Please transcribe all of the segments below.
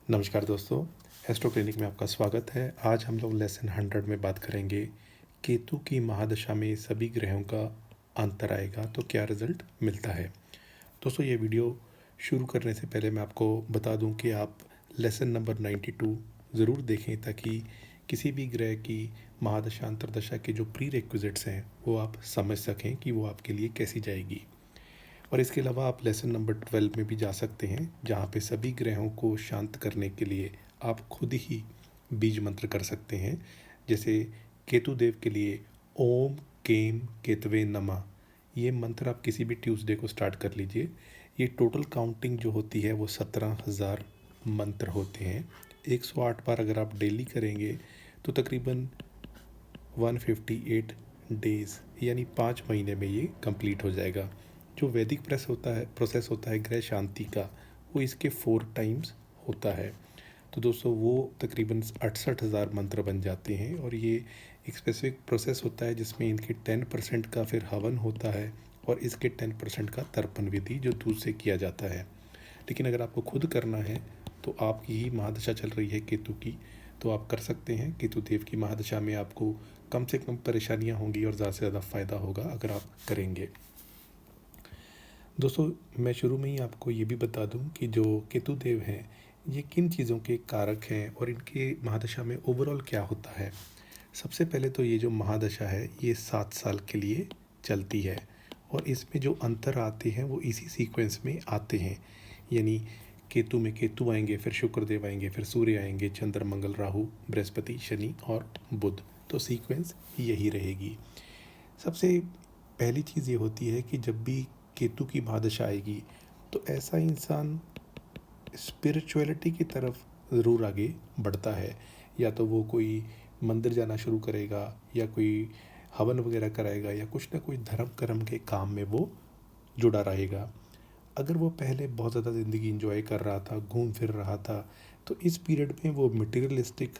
नमस्कार दोस्तों, astro clinic में आपका स्वागत है। आज हम लोग लेसन 100 में बात करेंगे, केतु की महादशा में सभी ग्रहों का अंतर आएगा तो क्या रिज़ल्ट मिलता है। दोस्तों ये वीडियो शुरू करने से पहले मैं आपको बता दूं कि आप लेसन नंबर 92 ज़रूर देखें ताकि किसी भी ग्रह की महादशा अंतरदशा के जो प्री रिक्विजिट्स हैं वो आप समझ सकें कि वो आपके लिए कैसी जाएगी। और इसके अलावा आप लेसन नंबर 12 में भी जा सकते हैं, जहाँ पे सभी ग्रहों को शांत करने के लिए आप खुद ही बीज मंत्र कर सकते हैं। जैसे केतु देव के लिए ओम केम केतवे नमः, ये मंत्र आप किसी भी ट्यूसडे को स्टार्ट कर लीजिए। ये टोटल काउंटिंग जो होती है वो 17,000 मंत्र होते हैं। 108 बार अगर आप डेली करेंगे तो तकरीबन 158 डेज़ यानी 5 महीने में ये कंप्लीट हो जाएगा। जो वैदिक प्रोसेस होता है ग्रह शांति का, वो इसके 4 टाइम्स होता है। तो दोस्तों वो तकरीबन 68,000 मंत्र बन जाते हैं और ये एक स्पेसिफिक प्रोसेस होता है जिसमें इनके 10% का फिर हवन होता है और इसके 10% का तर्पण विधि जो दूध से किया जाता है। लेकिन अगर आपको खुद करना है तो आपकी ही महादशा चल रही है केतु की, तो आप कर सकते हैं। केतु देव की महादशा में आपको कम से कम परेशानियां होंगी और ज़्यादा से ज़्यादा फ़ायदा होगा अगर आप करेंगे। दोस्तों मैं शुरू में ही आपको ये भी बता दूं कि जो केतु देव हैं ये किन चीज़ों के कारक हैं और इनके महादशा में ओवरऑल क्या होता है। सबसे पहले तो ये जो महादशा है ये 7 साल के लिए चलती है और इसमें जो अंतर आते हैं वो इसी सीक्वेंस में आते हैं। यानी केतु में केतु आएंगे, फिर शुक्रदेव आएंगे, फिर सूर्य आएंगे, चंद्र मंगल राहु बृहस्पति शनि और बुध। तो सीक्वेंस यही रहेगी। सबसे पहली चीज़ ये होती है कि जब भी केतु की महादशा आएगी तो ऐसा इंसान स्पिरिचुअलिटी की तरफ ज़रूर आगे बढ़ता है। या तो वो कोई मंदिर जाना शुरू करेगा या कोई हवन वगैरह कराएगा या कुछ ना कुछ धर्म कर्म के काम में वो जुड़ा रहेगा। अगर वो पहले बहुत ज़्यादा ज़िंदगी इंजॉय कर रहा था, घूम फिर रहा था, तो इस पीरियड में वो मटेरियलिस्टिक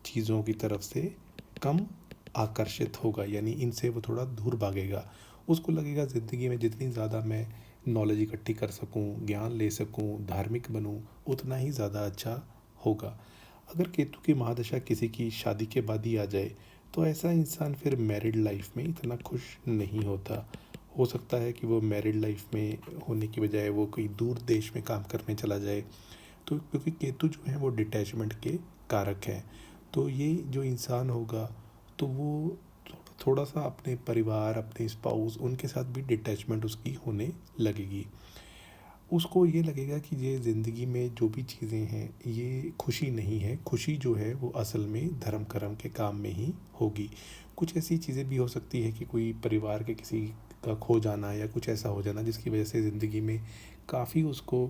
चीज़ों की तरफ से कम आकर्षित होगा, यानी इनसे वो थोड़ा दूर भागेगा। उसको लगेगा ज़िंदगी में जितनी ज़्यादा मैं नॉलेज इकट्ठी कर सकूं, ज्ञान ले सकूं, धार्मिक बनूं, उतना ही ज़्यादा अच्छा होगा। अगर केतु की महादशा किसी की शादी के बाद ही आ जाए तो ऐसा इंसान फिर मैरिड लाइफ में इतना खुश नहीं होता। हो सकता है कि वो मैरिड लाइफ में होने की बजाय वो कोई दूर देश में काम करने चला जाए। तो क्योंकि केतु जो है वो डिटैचमेंट के कारक हैं, तो ये जो इंसान होगा तो वो थोड़ा सा अपने परिवार, अपने स्पाउस, उनके साथ भी डिटैचमेंट उसकी होने लगेगी। उसको ये लगेगा कि ये ज़िंदगी में जो भी चीज़ें हैं ये खुशी नहीं है। खुशी जो है वो असल में धर्म कर्म के काम में ही होगी। कुछ ऐसी चीज़ें भी हो सकती है कि कोई परिवार के किसी का खो जाना या कुछ ऐसा हो जाना जिसकी वजह से ज़िंदगी में काफ़ी उसको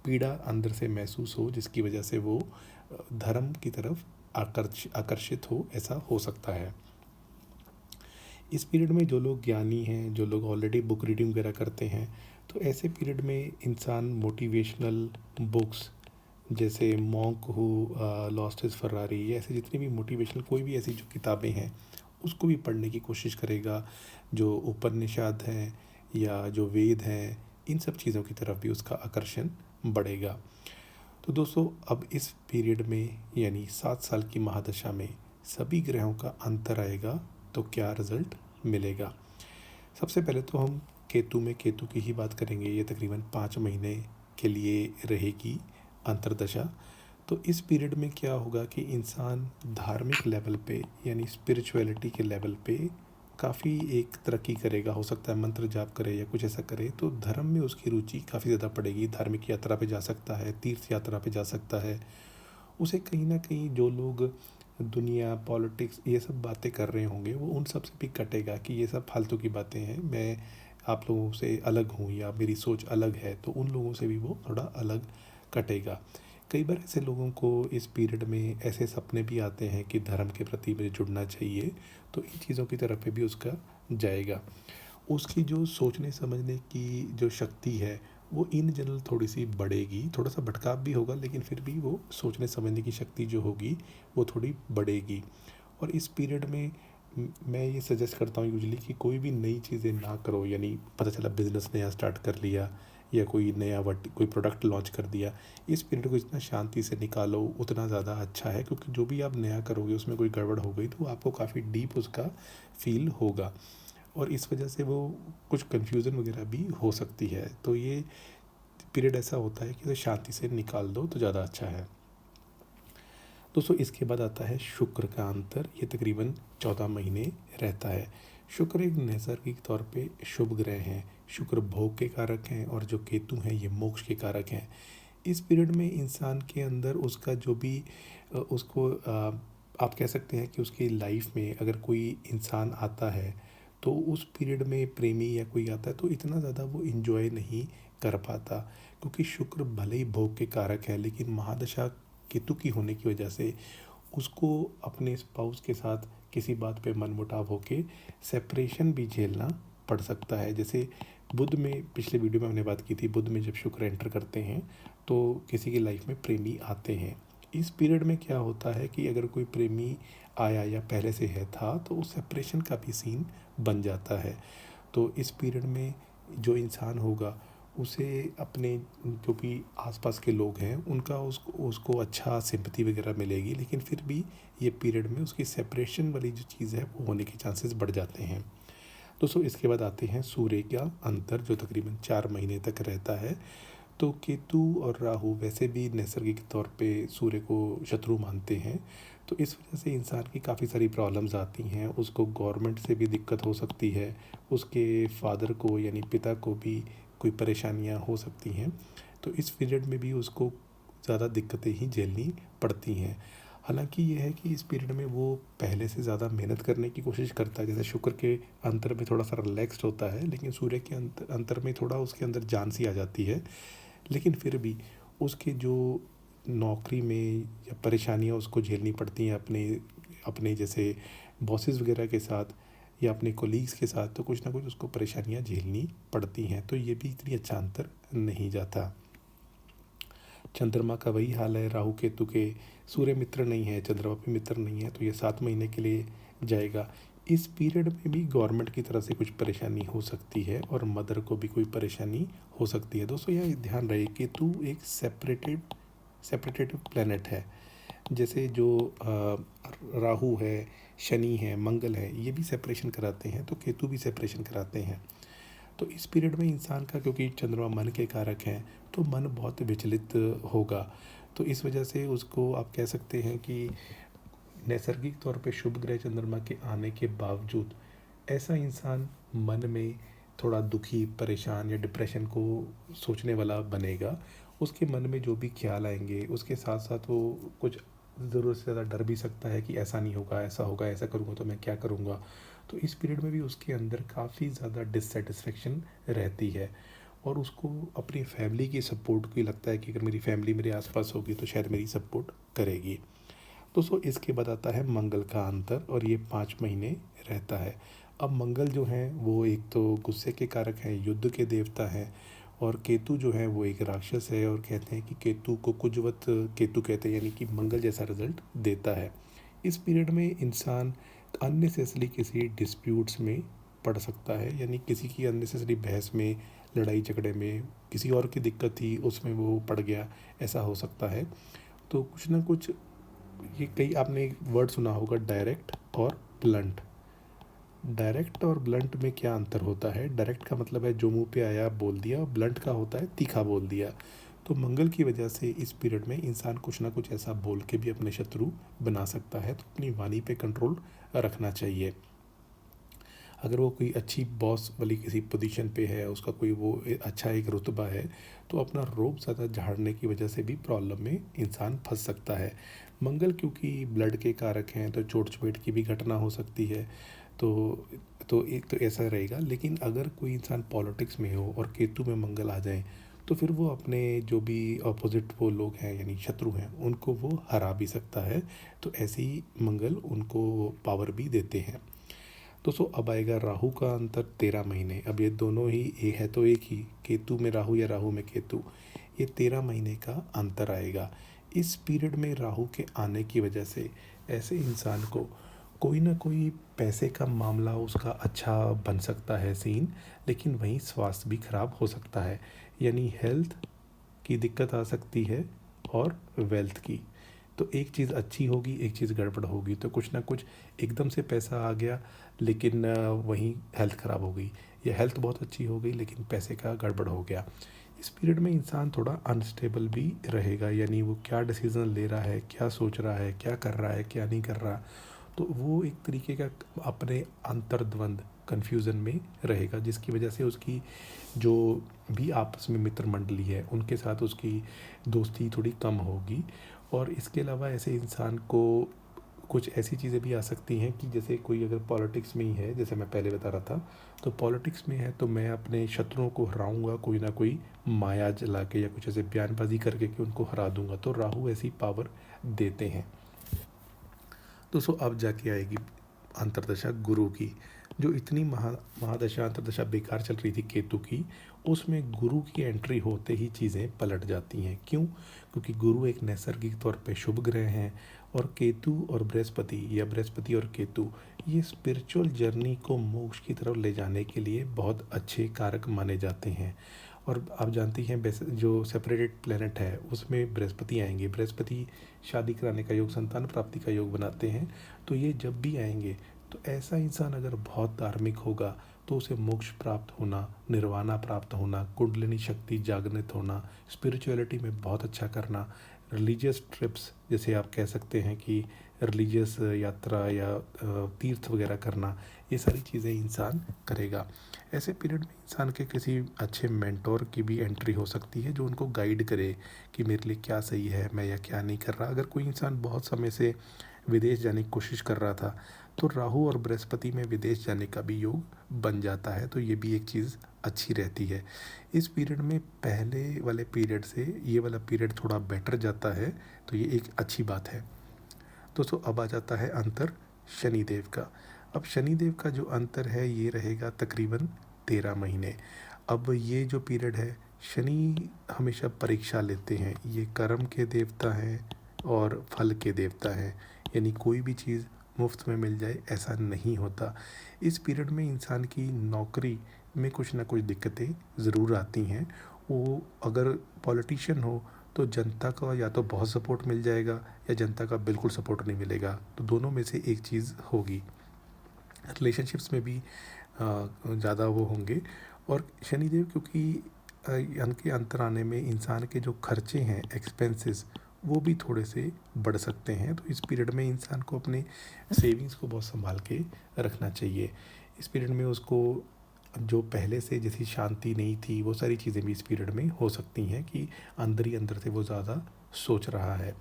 पीड़ा अंदर से महसूस हो, जिसकी वजह से वो धर्म की तरफ आकर्षित हो, ऐसा हो सकता है। इस पीरियड में जो लोग ज्ञानी हैं, जो लोग ऑलरेडी बुक रीडिंग वगैरह करते हैं, तो ऐसे पीरियड में इंसान मोटिवेशनल बुक्स जैसे monk who lost his Ferrari, या ऐसे जितनी भी मोटिवेशनल कोई भी ऐसी जो किताबें हैं उसको भी पढ़ने की कोशिश करेगा। जो उपनिषद हैं या जो वेद हैं, इन सब चीज़ों की तरफ भी उसका आकर्षण बढ़ेगा। तो दोस्तों अब इस पीरियड में यानी 7 साल की महादशा में सभी ग्रहों का अंतर आएगा तो क्या रिज़ल्ट मिलेगा। सबसे पहले तो हम केतु में केतु की ही बात करेंगे। ये तकरीबन 5 महीने के लिए रहेगी अंतरदशा। तो इस पीरियड में क्या होगा कि इंसान धार्मिक लेवल पे यानी स्पिरिचुअलिटी के लेवल पे काफ़ी एक तरक्की करेगा। हो सकता है मंत्र जाप करे या कुछ ऐसा करे, तो धर्म में उसकी रुचि काफ़ी ज़्यादा पड़ेगी। धार्मिक यात्रा पे जा सकता है, तीर्थ यात्रा पे जा सकता है। उसे कहीं ना कहीं जो लोग दुनिया, पॉलिटिक्स, ये सब बातें कर रहे होंगे वो उन सब से भी कटेगा कि ये सब फालतू की बातें हैं, मैं आप लोगों से अलग हूँ या मेरी सोच अलग है, तो उन लोगों से भी वो थोड़ा अलग कटेगा। कई बार ऐसे लोगों को इस पीरियड में ऐसे सपने भी आते हैं कि धर्म के प्रति मुझे जुड़ना चाहिए, तो इन चीज़ों की तरफ भी उसका जाएगा। उसकी जो सोचने समझने की जो शक्ति है वो इन जनरल थोड़ी सी बढ़ेगी। थोड़ा सा भटकाव भी होगा लेकिन फिर भी वो सोचने समझने की शक्ति जो होगी वो थोड़ी बढ़ेगी। और इस पीरियड में मैं ये सजेस्ट करता हूँ यूजुअली कि कोई भी नई चीज़ें ना करो। यानी पता चला बिज़नेस नया स्टार्ट कर लिया या कोई नया कोई प्रोडक्ट लॉन्च कर दिया, इस पीरियड को जितना शांति से निकालो उतना ज़्यादा अच्छा है, क्योंकि जो भी आप नया करोगे उसमें कोई गड़बड़ हो गई तो आपको काफ़ी डीप उसका फील होगा और इस वजह से वो कुछ कन्फ्यूज़न वगैरह भी हो सकती है। तो ये पीरियड ऐसा होता है कि उसे शांति से निकाल दो तो ज़्यादा अच्छा है। दोस्तों इसके बाद आता है शुक्र का अंतर, ये तकरीबन 14 महीने रहता है। शुक्र एक नैसर्गिक तौर पे शुभ ग्रह हैं। शुक्र भोग के कारक हैं और जो केतु हैं ये मोक्ष के कारक हैं। इस पीरियड में इंसान के अंदर उसका जो भी उसको आप कह सकते हैं कि उसकी लाइफ में अगर कोई इंसान आता है तो उस पीरियड में प्रेमी या कोई आता है तो इतना ज़्यादा वो इन्जॉय नहीं कर पाता, क्योंकि शुक्र भले ही भोग के कारक है लेकिन महादशा केतु की होने की वजह से उसको अपने स्पाउस के साथ किसी बात पे मनमुटाव होके सेपरेशन भी झेलना पड़ सकता है। जैसे बुध में, पिछले वीडियो में हमने बात की थी, बुध में जब शुक्र एंटर करते हैं तो किसी की लाइफ में प्रेमी आते हैं। इस पीरियड में क्या होता है कि अगर कोई प्रेमी आया या पहले से है था तो उस सेपरेशन का भी सीन बन जाता है। तो इस पीरियड में जो इंसान होगा उसे अपने जो भी आसपास के लोग हैं उनका उसको उसको अच्छा सिंपैथी वगैरह मिलेगी, लेकिन फिर भी ये पीरियड में उसकी सेपरेशन वाली जो चीज़ है वो होने के चांसेस बढ़ जाते हैं। दोस्तों इसके बाद आते हैं सूर्य का अंतर जो तकरीबन 4 महीने तक रहता है। तो केतु और राहु वैसे भी नैसर्गिक तौर पे सूर्य को शत्रु मानते हैं, तो इस वजह से इंसान की काफ़ी सारी प्रॉब्लम्स आती हैं। उसको गवर्नमेंट से भी दिक्कत हो सकती है, उसके फादर को यानी पिता को भी कोई परेशानियां हो सकती हैं। तो इस पीरियड में भी उसको ज़्यादा दिक्कतें ही झेलनी पड़ती हैं। हालांकि ये है कि इस पीरियड में वो पहले से ज़्यादा मेहनत करने की कोशिश करता है। जैसे शुक्र के अंतर में थोड़ा सा रिलैक्स्ड होता है, लेकिन सूर्य के अंतर में थोड़ा उसके अंदर जान सी आ जाती है। लेकिन फिर भी उसके जो नौकरी में या परेशानियाँ उसको झेलनी पड़ती हैं अपने अपने जैसे बॉसेस वगैरह के साथ या अपने कोलीग्स के साथ, तो कुछ ना कुछ उसको परेशानियाँ झेलनी पड़ती हैं। तो ये भी इतनी अच्छा अंतर नहीं जाता। चंद्रमा का वही हाल है राहु केतु के, सूर्य मित्र नहीं है, चंद्रमा भी मित्र नहीं है, तो ये 7 महीने के लिए जाएगा। इस पीरियड में भी गवर्नमेंट की तरफ से कुछ परेशानी हो सकती है और मदर को भी कोई परेशानी हो सकती है। दोस्तों यह ध्यान रहे केतु एक सेपरेटेटिव प्लैनेट है। जैसे जो राहु है, शनि है, मंगल है, ये भी सेपरेशन कराते हैं, तो केतु भी सेपरेशन कराते हैं। तो इस पीरियड में इंसान का, क्योंकि चंद्रमा मन के कारक हैं, तो मन बहुत विचलित होगा। तो इस वजह से उसको आप कह सकते हैं कि नैसर्गिक तौर पे शुभ ग्रह चंद्रमा के आने के बावजूद ऐसा इंसान मन में थोड़ा दुखी, परेशान या डिप्रेशन को सोचने वाला बनेगा। उसके मन में जो भी ख्याल आएंगे उसके साथ साथ वो कुछ ज़रूरत से ज़्यादा डर भी सकता है कि ऐसा नहीं होगा, ऐसा होगा, ऐसा करूँगा तो मैं क्या करूँगा। तो इस पीरियड में भी उसके अंदर काफ़ी ज़्यादा डिससेटिस्फेक्शन रहती है और उसको अपनी फैमिली की सपोर्ट की लगता है कि अगर मेरी फैमिली मेरे आसपास होगी तो शायद मेरी सपोर्ट करेगी। दोस्तों इसके बाद आता है मंगल का अंतर और ये 5 महीने रहता है। अब मंगल जो हैं वो एक तो गुस्से के कारक हैं, युद्ध के देवता हैं, और केतु जो है वो एक राक्षस है और कहते हैं कि केतु को कुजवत केतु कहते हैं, यानी कि मंगल जैसा रिजल्ट देता है। इस पीरियड में इंसान अननेसेसरी किसी डिस्प्यूट्स में पड़ सकता है, यानी किसी की अननेसेसरी बहस में, लड़ाई झगड़े में, किसी और की दिक्कत थी उसमें वो पड़ गया, ऐसा हो सकता है। तो कुछ ना कुछ ये कई आपने एक वर्ड सुना होगा, डायरेक्ट और ब्लंट। डायरेक्ट और ब्लंट में क्या अंतर होता है? डायरेक्ट का मतलब है जो मुंह पे आया बोल दिया, और ब्लंट का होता है तीखा बोल दिया। तो मंगल की वजह से इस पीरियड में इंसान कुछ ना कुछ ऐसा बोल के भी अपने शत्रु बना सकता है, तो अपनी वाणी पे कंट्रोल रखना चाहिए। अगर वो कोई अच्छी बॉस वाली किसी पोजीशन पे है, उसका कोई वो अच्छा एक रुतबा है, तो अपना रोब ज़्यादा झाड़ने की वजह से भी प्रॉब्लम में इंसान फंस सकता है। मंगल क्योंकि ब्लड के कारक हैं तो चोट चपेट की भी घटना हो सकती है। तो एक तो ऐसा रहेगा। लेकिन अगर कोई इंसान पॉलिटिक्स में हो और केतु में मंगल आ जाए तो फिर वो अपने जो भी अपोजिट वो लोग हैं यानी शत्रु हैं उनको वो हरा भी सकता है। तो ऐसे ही मंगल उनको पावर भी देते हैं। दोस्तों अब आएगा राहु का अंतर 13 महीने। अब ये दोनों ही है तो एक ही, केतु में राहु या राहु में केतु, ये 13 महीने का अंतर आएगा। इस पीरियड में राहु के आने की वजह से ऐसे इंसान को कोई ना कोई पैसे का मामला उसका अच्छा बन सकता है सीन, लेकिन वहीं स्वास्थ्य भी खराब हो सकता है। यानी हेल्थ की दिक्कत आ सकती है और वेल्थ की। तो एक चीज़ अच्छी होगी, एक चीज़ गड़बड़ होगी, तो कुछ ना कुछ एकदम से पैसा आ गया लेकिन वहीं हेल्थ ख़राब हो गई, या हेल्थ बहुत अच्छी हो गई लेकिन पैसे का गड़बड़ हो गया। इस पीरियड में इंसान थोड़ा अनस्टेबल भी रहेगा, यानी वो क्या डिसीज़न ले रहा है, क्या सोच रहा है, क्या कर रहा है, क्या नहीं कर रहा, तो वो एक तरीके का अपने अंतर्द्वंद कन्फ्यूज़न में रहेगा, जिसकी वजह से उसकी जो भी आपस में मित्र मंडली है उनके साथ उसकी दोस्ती थोड़ी कम होगी। और इसके अलावा ऐसे इंसान को कुछ ऐसी चीज़ें भी आ सकती हैं कि जैसे कोई अगर पॉलिटिक्स में ही है, जैसे मैं पहले बता रहा था, तो पॉलिटिक्स में है तो मैं अपने शत्रुओं को हराऊंगा कोई ना कोई माया जला के या कुछ ऐसे बयानबाजी करके कि उनको हरा दूंगा, तो राहु ऐसी पावर देते हैं। दोस्तों अब जाके आएगी अंतर्दशा गुरु की, जो इतनी महादशा अंतर्दशा बेकार चल रही थी केतु की, उसमें गुरु की एंट्री होते ही चीज़ें पलट जाती हैं। क्यों? क्योंकि गुरु एक नैसर्गिक तौर पे शुभ ग्रह हैं, और केतु और बृहस्पति या बृहस्पति और केतु ये स्पिरिचुअल जर्नी को मोक्ष की तरफ ले जाने के लिए बहुत अच्छे कारक माने जाते हैं। और आप जानती हैं जो सेपरेटेड प्लेनेट है उसमें बृहस्पति आएंगे, बृहस्पति शादी कराने का योग, संतान प्राप्ति का योग बनाते हैं। तो ये जब भी आएंगे तो ऐसा इंसान अगर बहुत धार्मिक होगा तो उसे मोक्ष प्राप्त होना, निर्वाणा प्राप्त होना, कुंडलिनी शक्ति जागृत होना, स्पिरिचुअलिटी में बहुत अच्छा करना, रिलीजियस ट्रिप्स जैसे आप कह सकते हैं कि रिलीजियस यात्रा या तीर्थ वगैरह करना, ये सारी चीज़ें इंसान करेगा। ऐसे पीरियड में इंसान के किसी अच्छे मेंटोर की भी एंट्री हो सकती है जो उनको गाइड करे कि मेरे लिए क्या सही है, मैं या क्या नहीं कर रहा। अगर कोई इंसान बहुत समय से विदेश जाने की कोशिश कर रहा था तो राहु और बृहस्पति में विदेश जाने का भी योग बन जाता है, तो ये भी एक चीज़ अच्छी रहती है। इस पीरियड में पहले वाले पीरियड से ये वाला पीरियड थोड़ा बेटर जाता है, तो ये एक अच्छी बात है। दोस्तों अब आ जाता है अंतर शनिदेव का। अब शनिदेव का जो अंतर है ये रहेगा तकरीबन 13 महीने। अब ये जो पीरियड है, शनि हमेशा परीक्षा लेते हैं, ये कर्म के देवता हैं और फल के देवता हैं, यानी कोई भी चीज़ मुफ्त में मिल जाए ऐसा नहीं होता। इस पीरियड में इंसान की नौकरी में कुछ ना कुछ दिक्कतें ज़रूर आती हैं। वो अगर पॉलिटिशियन हो तो जनता का या तो बहुत सपोर्ट मिल जाएगा या जनता का बिल्कुल सपोर्ट नहीं मिलेगा, तो दोनों में से एक चीज़ होगी। रिलेशनशिप्स में भी ज़्यादा वो होंगे। और शनिदेव क्योंकि इनके अंतर आने में इंसान के जो खर्चे हैं, एक्सपेंसेस, वो भी थोड़े से बढ़ सकते हैं, तो इस पीरियड में इंसान को अपने सेविंग्स को बहुत संभाल के रखना चाहिए। इस पीरियड में उसको जो पहले से जैसी शांति नहीं थी वो सारी चीज़ें भी इस पीरियड में हो सकती हैं कि अंदर ही अंदर से वो ज़्यादा सोच रहा है।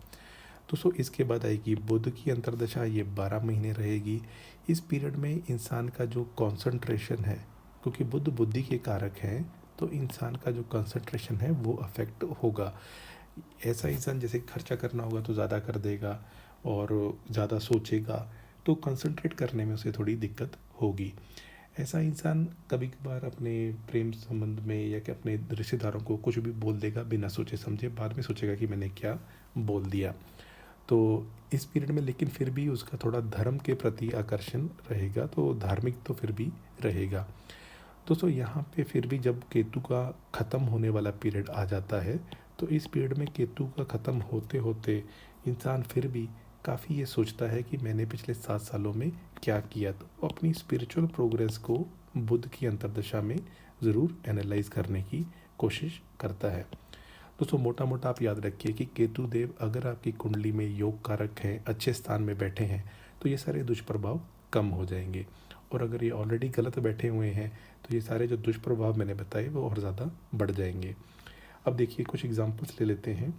तो इसके बाद आएगी बुध की अंतर्दशा, ये 12 महीने रहेगी। इस पीरियड में इंसान का जो कंसंट्रेशन है, क्योंकि बुध बुद्धि के कारक हैं, तो इंसान का जो कंसंट्रेशन है वो अफेक्ट होगा। ऐसा इंसान जैसे खर्चा करना होगा तो ज़्यादा कर देगा और ज़्यादा सोचेगा, तो कंसंट्रेट करने में उसे थोड़ी दिक्कत होगी। ऐसा इंसान कभी कभार अपने प्रेम संबंध में या कि अपने रिश्तेदारों को कुछ भी बोल देगा बिना सोचे समझे, बाद में सोचेगा कि मैंने क्या बोल दिया। तो इस पीरियड में लेकिन फिर भी उसका थोड़ा धर्म के प्रति आकर्षण रहेगा, तो धार्मिक तो फिर भी रहेगा। दोस्तों यहाँ पे फिर भी जब केतु का ख़त्म होने वाला पीरियड आ जाता है, तो इस पीरियड में केतु का ख़त्म होते होते इंसान फिर भी काफ़ी ये सोचता है कि मैंने पिछले 7 सालों में क्या किया, तो अपनी स्पिरिचुअल प्रोग्रेस को बुध की अंतर्दशा में ज़रूर एनालाइज करने की कोशिश करता है। दोस्तों मोटा मोटा आप याद रखिए कि केतु देव अगर आपकी कुंडली में योग कारक हैं, अच्छे स्थान में बैठे हैं, तो ये सारे दुष्प्रभाव कम हो जाएंगे। और अगर ये ऑलरेडी गलत बैठे हुए हैं तो ये सारे जो दुष्प्रभाव मैंने बताए वो और ज़्यादा बढ़ जाएंगे। अब देखिए कुछ एग्जांपल्स ले लेते हैं।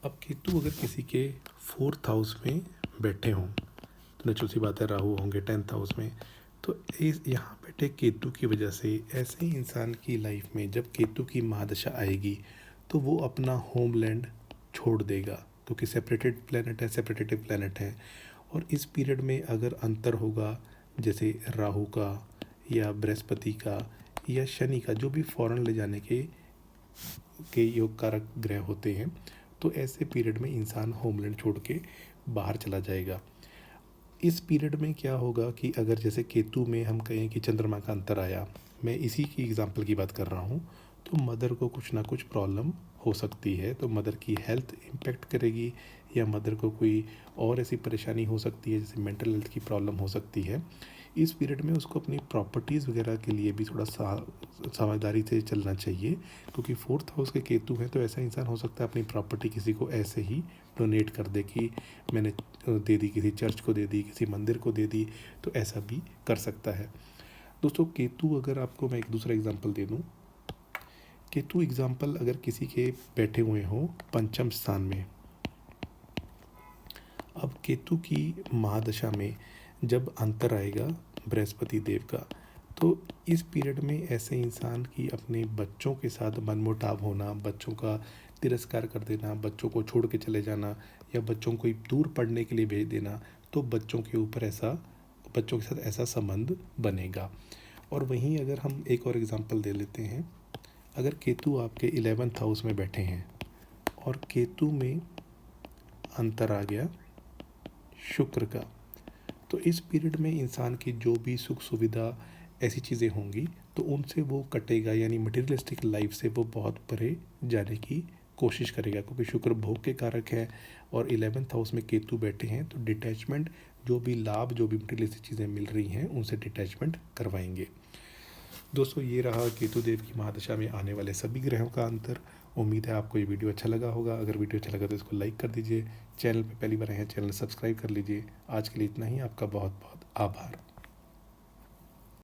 अब केतु अगर किसी के 4th हाउस में बैठे हों, तो नेचुरल सी बात है राहु होंगे 10th हाउस में, तो इस यहाँ बैठे केतु की वजह से ऐसे इंसान की लाइफ में जब केतु की महादशा आएगी तो वो अपना होमलैंड छोड़ देगा, क्योंकि सेपरेटेड प्लेनेट है, सेपरेटेटिव प्लेनेट है। और इस पीरियड में अगर अंतर होगा जैसे राहु का या बृहस्पति का या शनि का, जो भी फॉरेन ले जाने के योग कारक ग्रह होते हैं, तो ऐसे पीरियड में इंसान होमलैंड छोड़ के बाहर चला जाएगा। इस पीरियड में क्या होगा कि अगर जैसे केतु में हम कहें कि चंद्रमा का अंतर आया, मैं इसी की एग्ज़ाम्पल की बात कर रहा हूँ, तो मदर को कुछ ना कुछ प्रॉब्लम हो सकती है, तो मदर की हेल्थ इम्पैक्ट करेगी या मदर को कोई और ऐसी परेशानी हो सकती है, जैसे मेंटल हेल्थ की प्रॉब्लम हो सकती है। इस पीरियड में उसको अपनी प्रॉपर्टीज़ वगैरह के लिए भी थोड़ा समझदारी से चलना चाहिए, क्योंकि 4th हाउस के केतु हैं, तो ऐसा इंसान हो सकता है अपनी प्रॉपर्टी किसी को ऐसे ही डोनेट कर दे कि मैंने दे दी, किसी चर्च को दे दी, किसी मंदिर को दे दी, तो ऐसा भी कर सकता है। दोस्तों केतु, अगर आपको मैं एक दूसरा एग्जांपल दे दूं, केतु एग्जाम्पल अगर किसी के बैठे हुए हों पंचम स्थान में, अब केतु की महादशा में जब अंतर आएगा बृहस्पति देव का, तो इस पीरियड में ऐसे इंसान की अपने बच्चों के साथ मनमुटाव होना, बच्चों का तिरस्कार कर देना, बच्चों को छोड़ के चले जाना या बच्चों को दूर पढ़ने के लिए भेज देना, तो बच्चों के साथ ऐसा संबंध बनेगा। और वहीं अगर हम एक और एग्जांपल दे लेते हैं, अगर केतु आपके 11th हाउस में बैठे हैं और केतु में अंतर आ गया शुक्र का, तो इस पीरियड में इंसान की जो भी सुख सुविधा ऐसी चीज़ें होंगी तो उनसे वो कटेगा, यानी मटेरियलिस्टिक लाइफ से वो बहुत परे जाने की कोशिश करेगा, क्योंकि शुक्र भोग के कारक है और 11th हाउस में केतु बैठे हैं, तो डिटैचमेंट, जो भी लाभ, जो भी मटेरियलिस्टिक चीज़ें मिल रही हैं उनसे डिटैचमेंट करवाएंगे। दोस्तों ये रहा केतु देव की महादशा में आने वाले सभी ग्रहों का अंतर। उम्मीद है आपको ये वीडियो अच्छा लगा होगा। अगर वीडियो अच्छा लगा तो इसको लाइक कर दीजिए। चैनल पे पहली बार आए हैं, चैनल सब्सक्राइब कर लीजिए। आज के लिए इतना ही। आपका बहुत बहुत आभार।